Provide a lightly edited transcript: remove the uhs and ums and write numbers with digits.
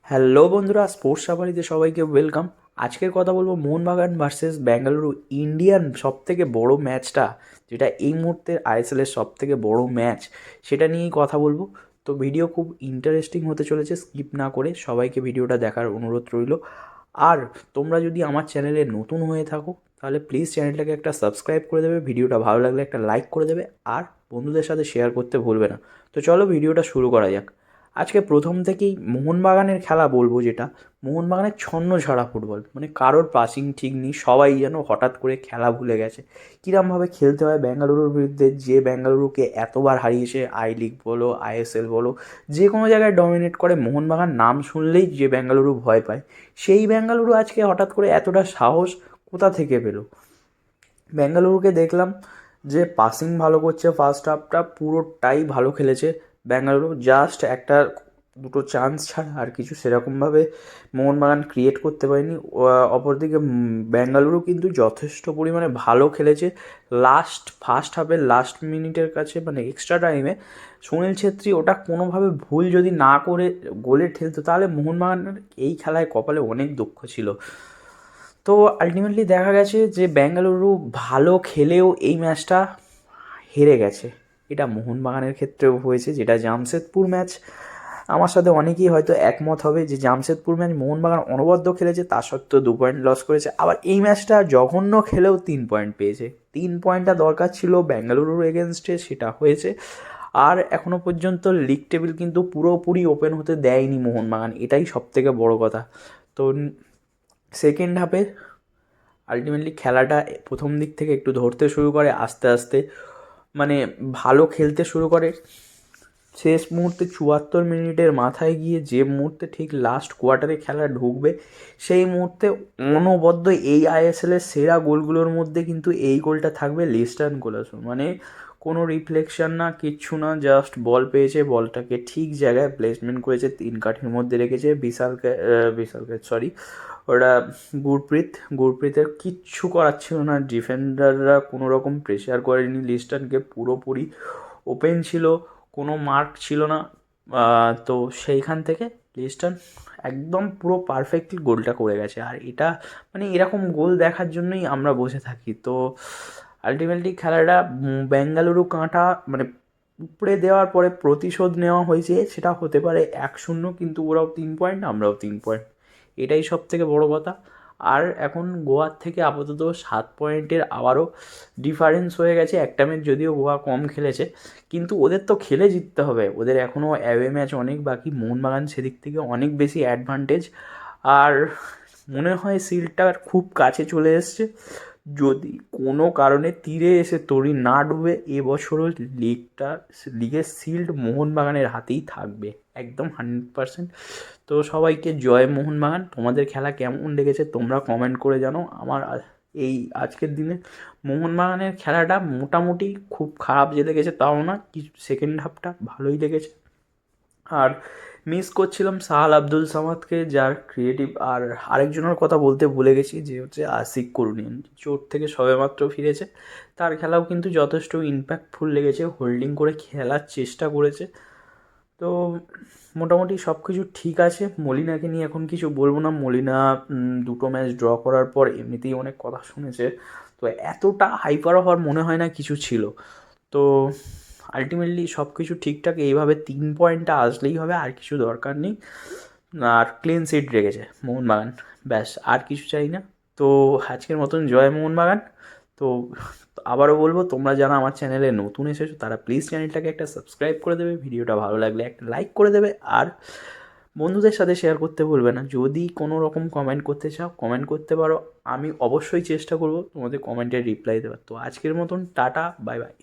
Hello বন্ধুরা, sports সাফারিতে সবাইকে welcome. আজকের কথা বলবো মোহনবাগান ভার্সেস বেঙ্গালুরু ইন্ডিয়ান সবথেকে বড় ম্যাচটা, যেটা এই মুহূর্তে আইএসএলের সবথেকে বড় ম্যাচ, সেটা নিয়েই কথা বলবো। তো ভিডিও খুব ইন্টারেস্টিং হতে চলেছে, স্কিপ না করে সবাইকে ভিডিওটা দেখার অনুরোধ রইল। আর তোমরা যদি আমার চ্যানেলে নতুন হয়ে থাকো তাহলে প্লিজ চ্যানেলটাকে একটা সাবস্ক্রাইব করে দেবে, ভিডিওটা ভালো লাগলে একটা লাইক করে দেবে, আর বন্ধুদের সাথে শেয়ার করতে ভুলবে না। তো চলো ভিডিওটা শুরু করা যাক। আজকে প্রথম থেকেই মোহনবাগানের খেলা বলবো, যেটা মোহনবাগানের ছন্নছাড়া ফুটবল, মানে কারোর পাসিং ঠিক নেই, সবাই যেন হঠাৎ করে খেলা ভুলে গেছে কীরমভাবে খেলতে হয় বেঙ্গালুরুর বিরুদ্ধে, যে বেঙ্গালুরুকে এতবার হারিয়েছে, আই লিগ বলো আইএসএল বলো, যে কোনো জায়গায় ডমিনেট করে। মোহনবাগান নাম শুনলেই যে বেঙ্গালুরু ভয় পায়, সেই বেঙ্গালুরু আজকে হঠাৎ করে এতটা সাহস কোথা থেকে পেলো? বেঙ্গালুরুকে দেখলাম যে পাসিং ভালো করছে, ফার্স্ট হাফটা পুরোটাই ভালো খেলেছে বেঙ্গালুরু, জাস্ট একটা দুটো চান্স ছাড়া আর কিছু সেরকমভাবে মোহনবাগান ক্রিয়েট করতে পারেনি। অপরদিকে বেঙ্গালুরু কিন্তু যথেষ্ট পরিমাণে ভালো খেলেছে। ফার্স্ট হাফের লাস্ট মিনিটের কাছে, মানে এক্সট্রা টাইমে সুনীল ছেত্রী ওটা কোনোভাবে ভুল যদি না করে গোলে ঠেলতো, তাহলে মোহনবাগানের এই খেলায় কপালে অনেক দুঃখ ছিল। তো আলটিমেটলি দেখা গেছে যে বেঙ্গালুরু ভালো খেলেও এই ম্যাচটা হেরে গেছে। এটা মোহনবাগানের ক্ষেত্রেও হয়েছে, যেটা জামশেদপুর ম্যাচ। আমার সাথে অনেকেই হয়তো একমত হবে যে জামশেদপুর ম্যাচ মোহনবাগান অনবদ্য খেলেছে, তা সত্ত্বেও 2 পয়েন্ট লস করেছে। আবার এই ম্যাচটা জঘন্য খেলেও 3 পয়েন্ট পেয়েছে। 3 পয়েন্টটা দরকার ছিল বেঙ্গালুরুর এগেনস্টে, সেটা হয়েছে। আর এখনও পর্যন্ত লিগ টেবিল কিন্তু পুরোপুরি ওপেন হতে দেয়নি মোহনবাগান, এটাই সবথেকে বড় কথা। তো সেকেন্ড হাফে আলটিমেটলি খেলাটা প্রথম দিক থেকে একটু ধরতে শুরু করে, আস্তে আস্তে মানে ভালো খেলতে শুরু করে। শেষ মুহূর্তে 74 মিনিটের মাথায় গিয়ে, যে মুহূর্তে ঠিক লাস্ট কোয়ার্টারে খেলা ঢুকবে, সেই মুহূর্তে অনবদ্য এই আইএসএলের সেরা গোলগুলোর মধ্যে কিন্তু এই গোলটা থাকবে লিস্টার্ন কোলাসন। মানে কোনো রিফ্লেকশন না, কিচ্ছু না, জাস্ট বল পেয়েছে, বলটাকে ঠিক জায়গায় প্লেসমেন্ট করেছে, 3 কাঠির মধ্যে রেখেছে। বিশালকে সরি, ওটা গুরপ্রীতের কিচ্ছু করার ছিল না। ডিফেন্ডাররা কোনো রকম প্রেশার করেনি লিস্টার্নকে, পুরোপুরি ওপেন ছিল, কোনো মার্ক ছিল না। তো সেইখান থেকে লিস্টার্ন একদম পুরো পারফেক্টলি গোলটা করে গেছে। আর এটা মানে এরকম গোল দেখার জন্যই আমরা বসে থাকি। তো আলটিমেটলি খেলাটা বেঙ্গালুরু কাঁটা মানে উপড়ে দেওয়ার পরে প্রতিশোধ নেওয়া হয়েছে, সেটা হতে পারে 1-0, কিন্তু ওরাও 3 পয়েন্ট, আমরাও 3 পয়েন্ট, এটাই সব থেকে বড়ো কথা। আর এখন গোয়ার থেকে আপাতত 7 পয়েন্টের আবারও ডিফারেন্স হয়ে গেছে। একটা ম্যাচ যদিও গোয়া কম খেলেছে, কিন্তু ওদের তো খেলে জিততে হবে, ওদের এখনও অ্যাওয়ে ম্যাচ অনেক বাকি। মোহনবাগান সেদিক থেকে অনেক বেশি অ্যাডভান্টেজ। আর মনে হয় সিলটার খুব কাছে চলে এসছে। যদি কোনো কারণে তীরে এসে তরি না ডুবে, এবছরও লিগের সিল্ড মোহনবাগানের হাতেই থাকবে, একদম 100%। তো সবাইকে জয় মোহনবাগান। তোমাদের খেলা কেমন লেগেছে তোমরা কমেন্ট করে জানো। আমার এই আজকের দিনে মোহনবাগানের খেলাটা মোটামুটি খুব খারাপ যে লেগেছে তাও না, কিছু সেকেন্ড হাফটা ভালোই লেগেছে। আর মিস করছিলাম সাহাল আব্দুল সামাদকে, যার ক্রিয়েটিভ। আর আরেকজনের কথা বলতে ভুলে গেছি, যে হচ্ছে আশিক কুরুনিয়ান, চোট থেকে সবেমাত্র ফিরেছে। তার খেলাও কিন্তু যথেষ্ট ইম্প্যাক্টফুল লেগেছে, হোল্ডিং করে খেলার চেষ্টা করেছে। তো মোটামুটি সব কিছু ঠিক আছে। মলিনাকে নিয়ে এখন কিছু বলবো না। মলিনা 2 ম্যাচ ড্র করার পর এমনিতেই অনেক কথা শুনেছে, তো এতটা হাইপার হওয়ার মনে হয় না কিছু ছিল। তো আলটিমেটলি সব কিছু ঠিকঠাক, এইভাবে 3 পয়েন্টটা আসলেই হবে, আর কিছু দরকার নেই। আর ক্লিন সিট রেখেছে মোহনবাগান, ব্যাস, আর কিছু চাই না। তো আজকের মতন জয় মোহনবাগান। তো আবারও বলবো, তোমরা যারা আমার চ্যানেলে নতুন এসেছো তারা প্লিজ চ্যানেলটাকে একটা সাবস্ক্রাইব করে দেবে, ভিডিওটা ভালো লাগলে একটা লাইক করে দেবে, আর বন্ধুদের সাথে শেয়ার করতে ভুলবে না। যদি কোনো রকম কমেন্ট করতে চাও কমেন্ট করতে পারো, আমি অবশ্যই চেষ্টা করব তোমাদের কমেন্টের রিপ্লাই দেওয়ার। তো আজকের মতন টাটা, বাই বাই।